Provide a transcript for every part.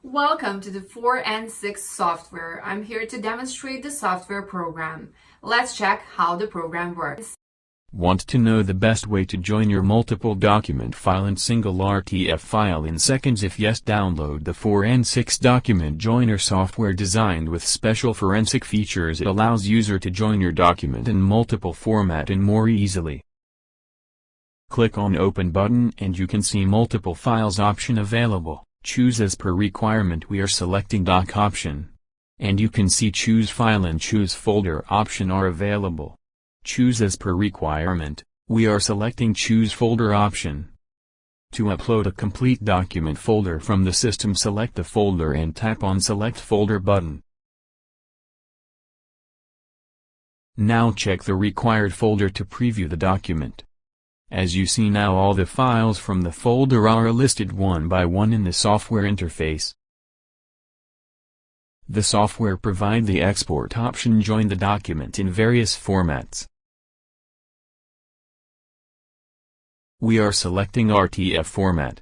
Welcome to the 4 and 6 software. I'm here to demonstrate the software program. Let's check how the program works. Want to know the best way to join your multiple document file and single RTF file in seconds? If yes, download the 4 and 6 document joiner software designed with special forensic features. It allows user to join your document in multiple format and more easily. Click on Open button and you can see multiple files option available. Choose as per requirement. We are selecting Doc option. And you can see Choose File and Choose Folder option are available. Choose as per requirement, we are selecting Choose Folder option. To upload a complete document folder from the system, select the folder and tap on Select Folder button. Now check the required folder to preview the document. As you see now, all the files from the folder are listed one by one in the software interface. The software provides the export option. Join the document in various formats. We are selecting RTF format.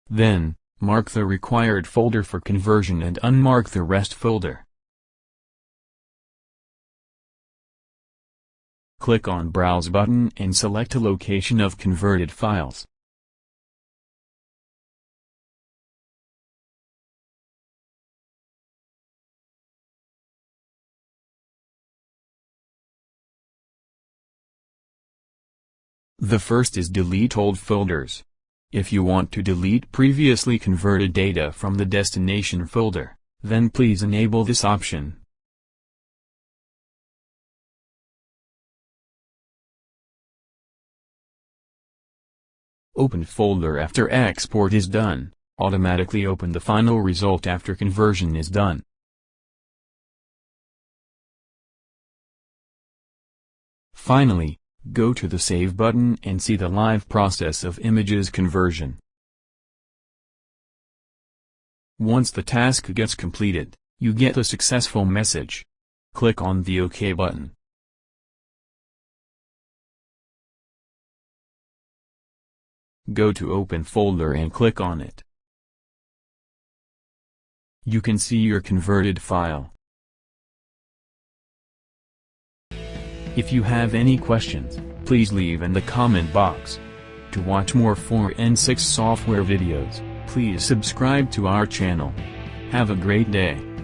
Then, mark the required folder for conversion and unmark the rest folder. Click on Browse button and select a location of converted files. The first is Delete old folders. If you want to delete previously converted data from the destination folder, then please enable this option. Open folder after export is done. Automatically open the final result after conversion is done. Finally, go to the Save button and see the live process of images conversion. Once the task gets completed, you get a successful message. Click on the OK button. Go to Open folder and click on it. You can see your converted file. If you have any questions, please leave in the comment box. To watch more 4 and 6 software videos, please subscribe to our channel. Have a great day.